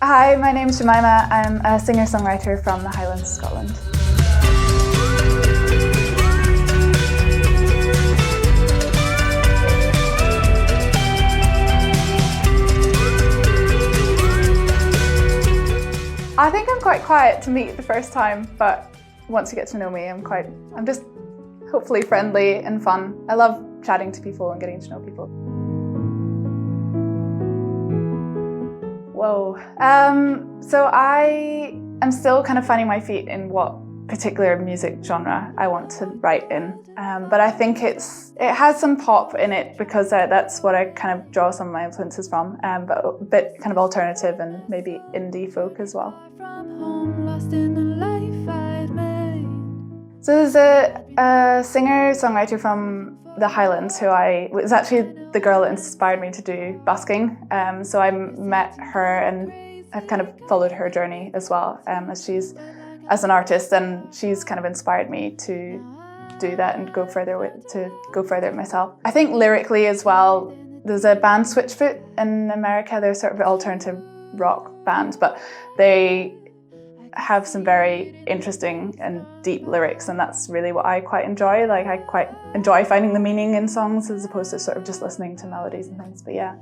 Hi, my name's Jemimah. I'm a singer-songwriter from the Highlands of Scotland. I think I'm quite quiet to meet the first time, but once you get to know me, I'm just hopefully friendly and fun. I love chatting to people and getting to know people. Whoa. So I am still kind of finding my feet in what particular music genre I want to write in. But I think it has some pop in it because that's what I kind of draw some of my influences from, but a bit kind of alternative and maybe indie folk as well. So there's a singer-songwriter from the Highlands who was actually the girl that inspired me to do busking. So I met her and I've kind of followed her journey as well as an artist, and she's kind of inspired me to do that and go further myself. I think lyrically as well, there's a band Switchfoot in America. They're sort of an alternative rock band, but they have some very interesting and deep lyrics, and that's really what I quite enjoy. Like, I quite enjoy finding the meaning in songs as opposed to sort of just listening to melodies and things, but yeah.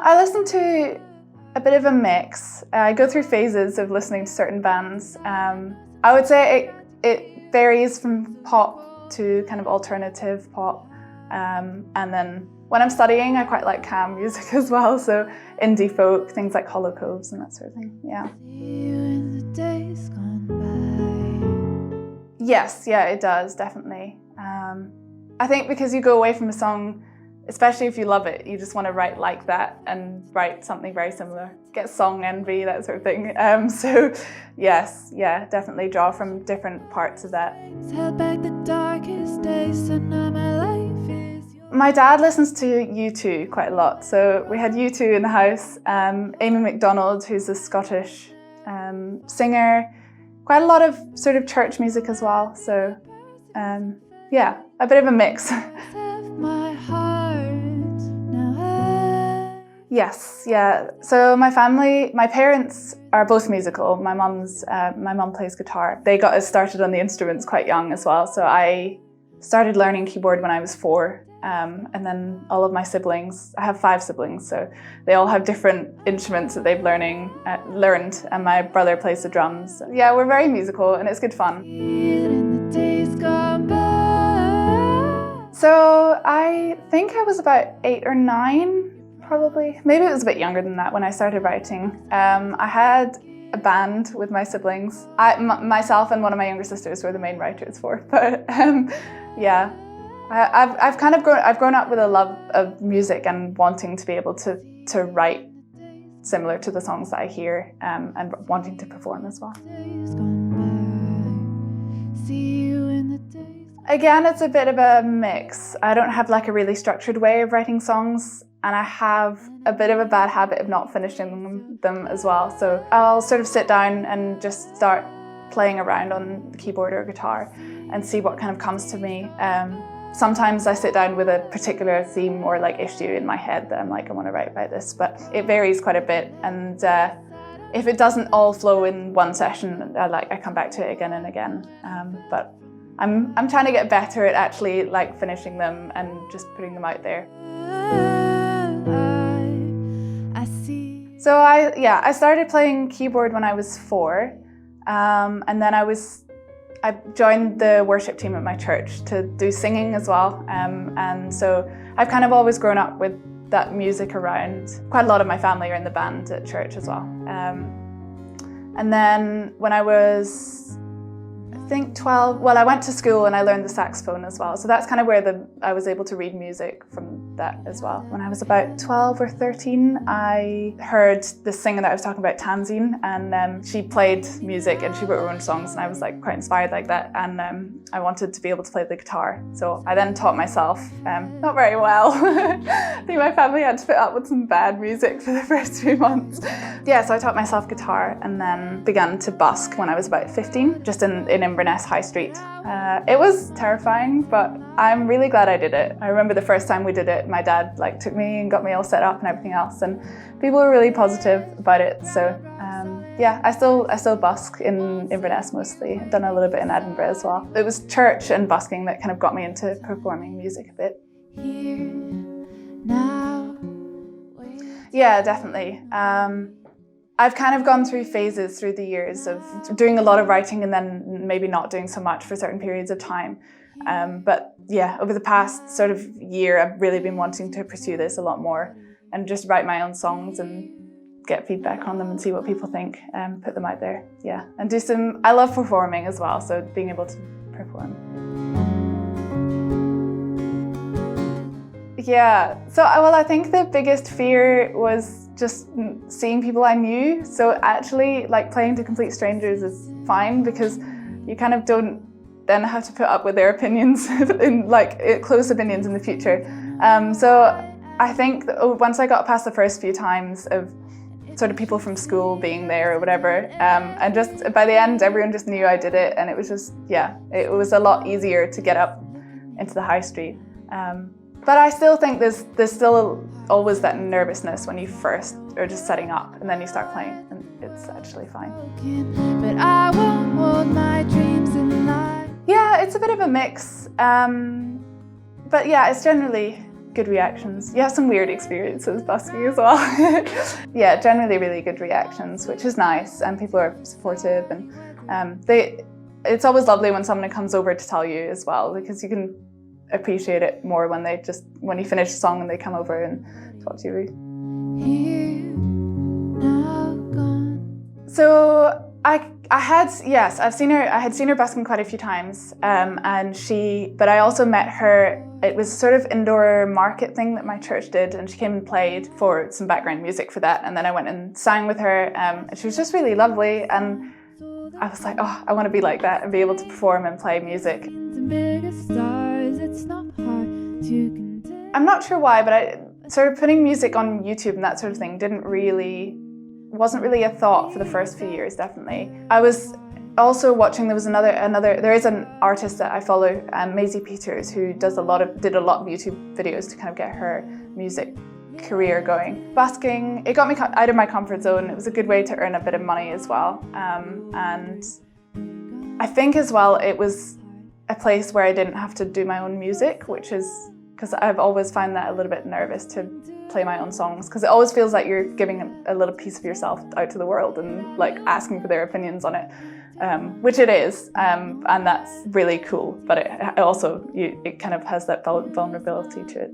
I listen to a bit of a mix. I go through phases of listening to certain bands. I would say it varies from pop to kind of alternative pop, and then when I'm studying, I quite like calm music as well, so indie folk, things like Hollow Coves and that sort of thing, yeah. Yes, yeah, it does, definitely. I think because you go away from a song, especially if you love it, you just want to write like that and write something very similar. Get song envy, that sort of thing. So yes, yeah, definitely draw from different parts of that. My dad listens to U2 quite a lot, so we had U2 in the house. Amy MacDonald, who's a Scottish singer, quite a lot of sort of church music as well, so yeah, a bit of a mix. Yes, yeah. So my parents are both musical. My mum plays guitar. They got us started on the instruments quite young as well, so I started learning keyboard when I was 4. And then all of my siblings, I have 5 siblings, so they all have different instruments that they've learned, and my brother plays the drums. Yeah, we're very musical and it's good fun. So I think I was about 8 or 9, probably. Maybe it was a bit younger than that when I started writing. I had a band with my siblings. Myself and one of my younger sisters were the main writers for it, but yeah. I've grown up with a love of music and wanting to be able to write similar to the songs that I hear, and wanting to perform as well. Again, it's a bit of a mix. I don't have like a really structured way of writing songs, and I have a bit of a bad habit of not finishing them as well. So I'll sort of sit down and just start playing around on the keyboard or guitar and see what kind of comes to me. Sometimes I sit down with a particular theme or like issue in my head that I'm like, I want to write about this, but it varies quite a bit. And if it doesn't all flow in one session, I come back to it again and again. But I'm trying to get better at actually like finishing them and just putting them out there. So I started playing keyboard when I was 4, and then I joined the worship team at my church to do singing as well, and so I've kind of always grown up with that music around. Quite a lot of my family are in the band at church as well. And then when I was, I think 12, well, I went to school and I learned the saxophone as well, so that's kind of where I was able to read music from that as well. When I was about 12 or 13, I heard this singer that I was talking about, Tanzine, and she played music and she wrote her own songs, and I was like quite inspired like that, and I wanted to be able to play the guitar. So I then taught myself, not very well. I think my family had to put up with some bad music for the first few months. Yeah, so I taught myself guitar and then began to busk when I was about 15, just in Edinburgh. Inverness High Street. It was terrifying, but I'm really glad I did it. I remember the first time we did it, my dad took me and got me all set up and everything else, and people were really positive about it. So yeah, I still busk in Inverness mostly. I've done a little bit in Edinburgh as well. It was church and busking that kind of got me into performing music a bit. Here, now, yeah, definitely. I've kind of gone through phases through the years of doing a lot of writing and then maybe not doing so much for certain periods of time. But yeah, over the past sort of year, I've really been wanting to pursue this a lot more and just write my own songs and get feedback on them and see what people think and put them out there. Yeah, and do some, I love performing as well, so being able to perform. Yeah, so well, I think the biggest fear was just seeing people I knew. So actually, playing to complete strangers is fine because you kind of don't then have to put up with their opinions, in close opinions in the future. So I think that once I got past the first few times of sort of people from school being there or whatever, and just by the end, everyone just knew I did it, and it was just, yeah, it was a lot easier to get up into the high street. But I still think there's still always that nervousness when you first are just setting up and then you start playing, and it's actually fine. But I won't hold my dreams in life. Yeah, it's a bit of a mix. But yeah, it's generally good reactions. You have some weird experiences busking as well. Yeah, generally really good reactions, which is nice, and people are supportive, and it's always lovely when someone comes over to tell you as well, because you can appreciate it more when you finish a song and they come over and talk to you. Here, now, gone. So I had seen her busking quite a few times, but I also met her. It was a sort of indoor market thing that my church did, and she came and played for some background music for that, and then I went and sang with her, and she was just really lovely, and I was like, oh, I want to be like that and be able to perform and play music. I'm not sure why, but I sort of putting music on YouTube and that sort of thing wasn't really a thought for the first few years, definitely. I was also watching, there is an artist that I follow, Maisie Peters, who did a lot of YouTube videos to kind of get her music career going. Busking, it got me out of my comfort zone. It was a good way to earn a bit of money as well. And I think as well, it was a place where I didn't have to do my own music, which is, because I've always found that a little bit nervous to play my own songs, because it always feels like you're giving a little piece of yourself out to the world and asking for their opinions on it, which it is, and that's really cool, but it also, it kind of has that vulnerability to it.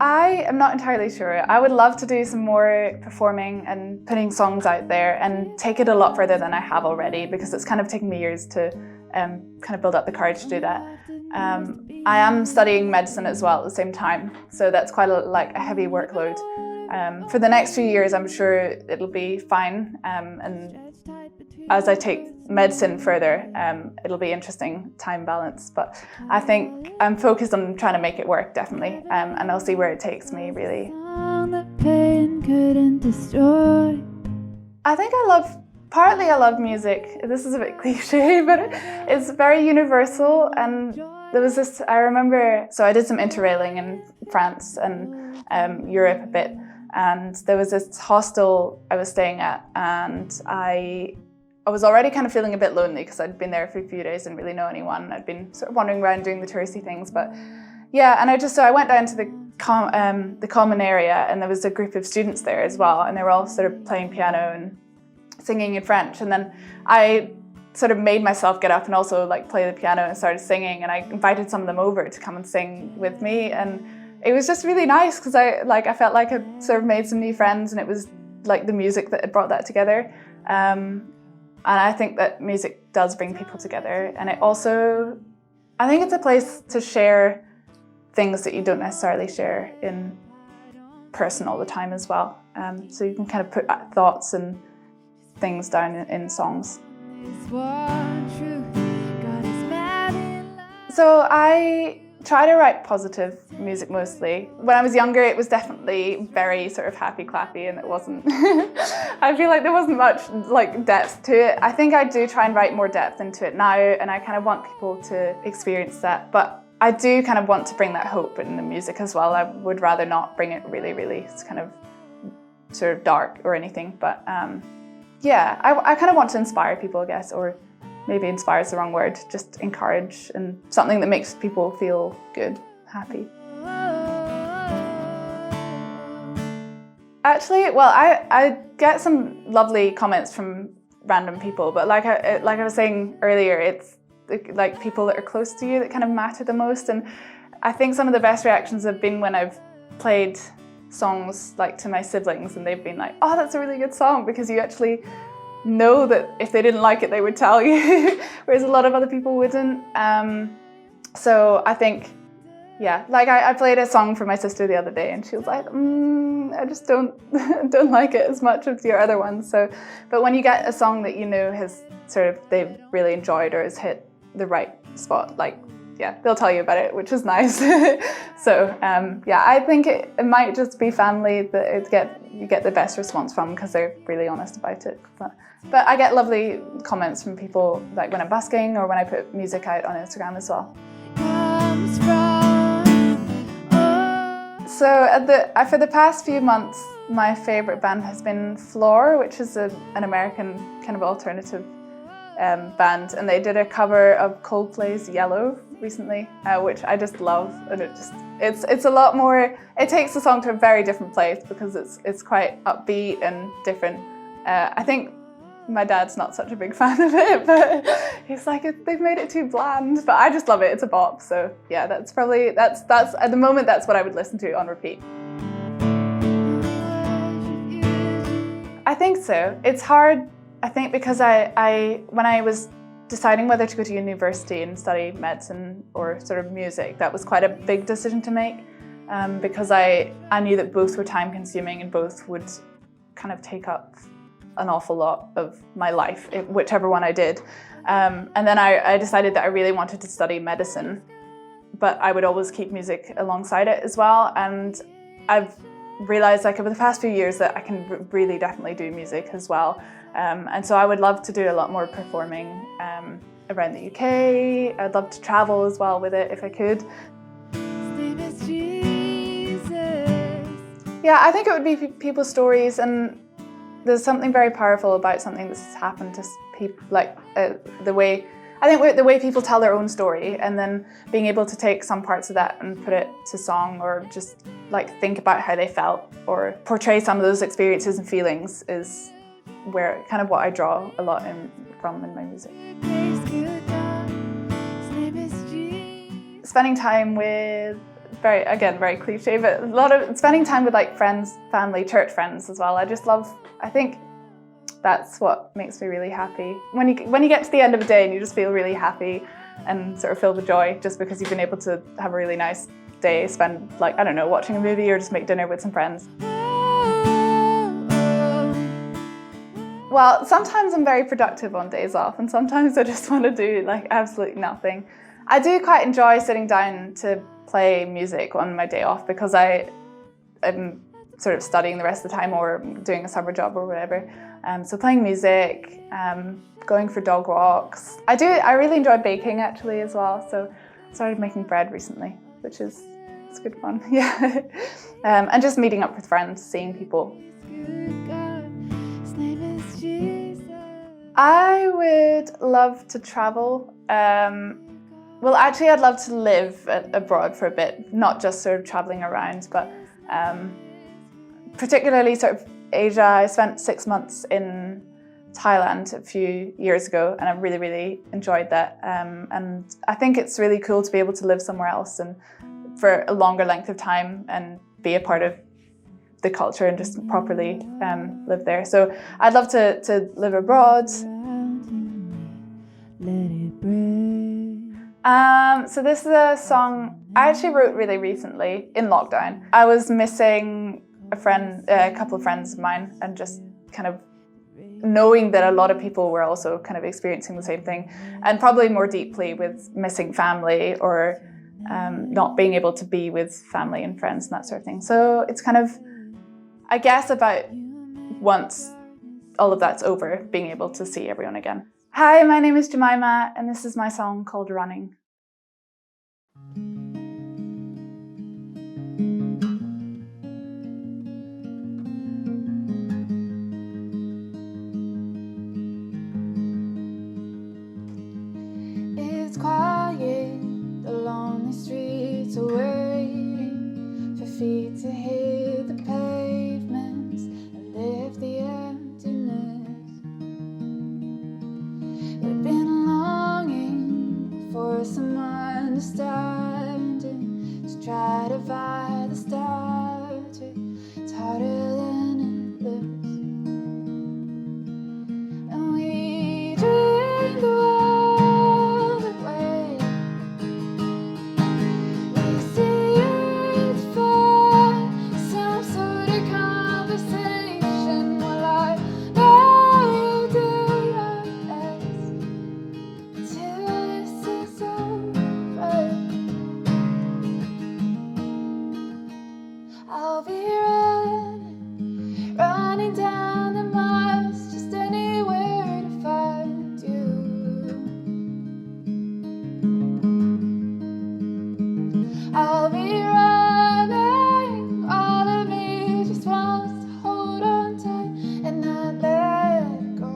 I am not entirely sure. I would love to do some more performing and putting songs out there and take it a lot further than I have already, because it's kind of taken me years to kind of build up the courage to do that. I am studying medicine as well at the same time, so that's quite a heavy workload. For the next few years, I'm sure it'll be fine, and as I take medicine further, it'll be interesting time balance, but I think I'm focused on trying to make it work, definitely, and I'll see where it takes me, really. I think partly I love music. This is a bit cliche, but it's very universal, and there was this, I remember, so I did some interrailing in France and Europe a bit, and there was this hostel I was staying at, and I was already kind of feeling a bit lonely because I'd been there for a few days, didn't really know anyone. I'd been sort of wandering around doing the touristy things, but yeah, and so I went down to the common area, and there was a group of students there as well, and they were all sort of playing piano and singing in French, and then I sort of made myself get up and also play the piano and started singing, and I invited some of them over to come and sing with me, and it was just really nice because I felt like I sort of made some new friends, and it was the music that had brought that together. And I think that music does bring people together, and I think it's a place to share things that you don't necessarily share in person all the time as well. So you can kind of put thoughts and things down in songs. So try to write positive music mostly. When I was younger, it was definitely very sort of happy clappy, and it wasn't. I feel like there wasn't much like depth to it. I think I do try and write more depth into it now, and I kind of want people to experience that. But I do kind of want to bring that hope in the music as well. I would rather not bring it really kind of sort of dark or anything. But yeah, I kind of want to inspire people, I guess, or maybe inspire is the wrong word, just encourage, and something that makes people feel good, happy. Actually, well, I get some lovely comments from random people, but like I was saying earlier, it's like people that are close to you that kind of matter the most. And I think some of the best reactions have been when I've played songs like to my siblings, and they've been like, "Oh, that's a really good song," because you actually know that if they didn't like it, they would tell you, whereas a lot of other people wouldn't. So I think, yeah, like I played a song for my sister the other day, and she was like, I just don't like it as much as your other ones. So, but when you get a song that you know has sort of they've really enjoyed or has hit the right spot, like, yeah, they'll tell you about it, which is nice. So yeah, I think it might just be family that you get the best response from, because they're really honest about it. But I get lovely comments from people, like when I'm busking or when I put music out on Instagram as well. So for the past few months, my favourite band has been Flavour, which is an American kind of alternative band, and they did a cover of Coldplay's Yellow recently, which I just love, and it's a lot more. It takes the song to a very different place because it's quite upbeat and different. I think my dad's not such a big fan of it, but he's like, they've made it too bland. But I just love it. It's a bop. So yeah, that's at the moment that's what I would listen to on repeat. I think so. It's hard. I think because when I was deciding whether to go to university and study medicine or sort of music, that was quite a big decision to make, because I knew that both were time consuming and both would kind of take up an awful lot of my life, whichever one I did. And then I decided that I really wanted to study medicine, but I would always keep music alongside it as well. And I've realized, like, over the past few years that I can really definitely do music as well. And so I would love to do a lot more performing around the UK. I'd love to travel as well with it if I could. Yeah, I think it would be people's stories, and there's something very powerful about something that's happened to people, like the way people tell their own story, and then being able to take some parts of that and put it to song, or just like think about how they felt or portray some of those experiences and feelings, is where kind of what I draw a lot from in my music. Spending time with, very cliche, but a lot of spending time with like friends, family, church friends as well. I think that's what makes me really happy. When you get to the end of a day and you just feel really happy and sort of filled with joy just because you've been able to have a really nice day, spend, like, I don't know, watching a movie or just make dinner with some friends. Well, sometimes I'm very productive on days off, and sometimes I just want to do like absolutely nothing. I do quite enjoy sitting down to play music on my day off, because I'm sort of studying the rest of the time or doing a summer job or whatever. So playing music, going for dog walks. I really enjoy baking actually as well. So I started making bread recently, which it's good fun. Yeah. And just meeting up with friends, seeing people. I would love to travel. Well, actually, I'd love to live abroad for a bit, not just sort of traveling around, but particularly sort of Asia. I spent 6 months in Thailand a few years ago, and I really, really enjoyed that. And I think it's really cool to be able to live somewhere else and for a longer length of time and be a part of the culture and just properly live there. So I'd love to live abroad. So this is a song I actually wrote really recently in lockdown. I was missing a couple of friends of mine, and just kind of knowing that a lot of people were also kind of experiencing the same thing, and probably more deeply with missing family or not being able to be with family and friends and that sort of thing. So it's kind of, I guess, about once all of that's over, being able to see everyone again. Hi, my name is Jemimah, and this is my song called Running. It's quiet, the lonely streets are waiting for feet to hit the pavements and lift the emptiness. We've been longing for some understanding to try to fight the static. It's harder than it looks, and we dream the world away. We see it's fun, some sort of conversation. Well, I know you do your best till this is over. I'll be running down the miles, just anywhere to find you. I'll be running, all of me just wants to hold on tight and not let go.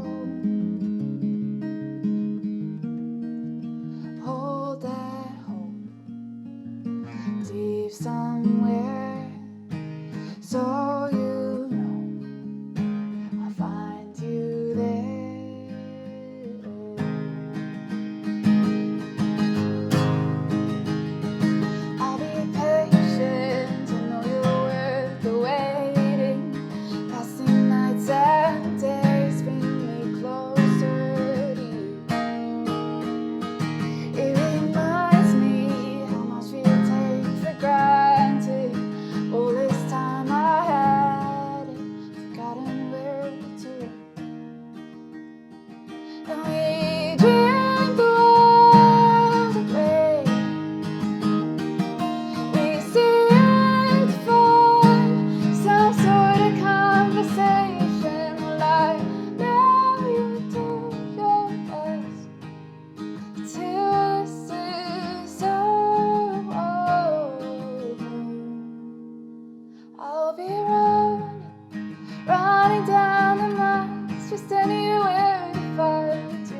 Hold that hope deep somewhere, so you know I'll find you there. I'll be patient, I know you're worth the waiting. Passing nights and days bring me closer to you. It reminds me how much we take for granted. All this time I had it, forgotten where to look. And we dream the world away. We see it's fun, some sort of conversation. Well, I know you do your best till this is over. I'll be running down the miles, just anywhere to find you.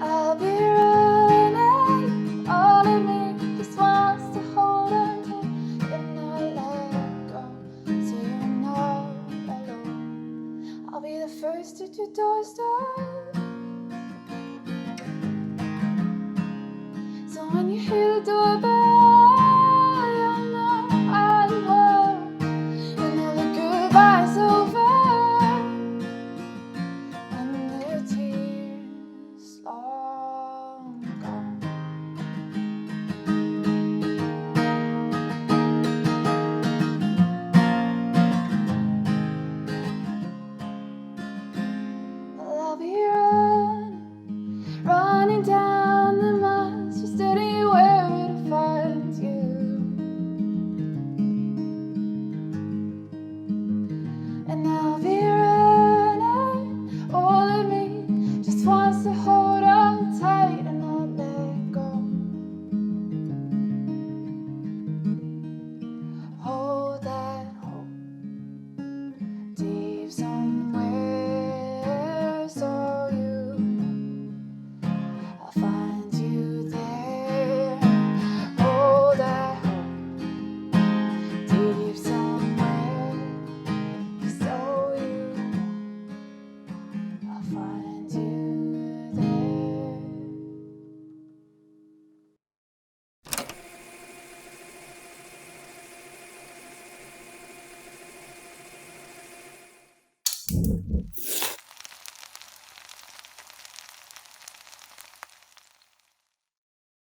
I'll be running, all of me just wants to hold on tight and not let go, so you're not alone. I'll be the first at your doorstep, so when you hear the doorbell, you'll know I'm home. And now the goodbye's over, and the tears long gone. Well, I'll be running down the miles, just anywhere to find you. And I'll be running, all of me just wants to hold on tight and not let go. Hold that hope deep somewhere, so you know I'll find you there. Hold that hope deep somewhere, so you know I'll find you there.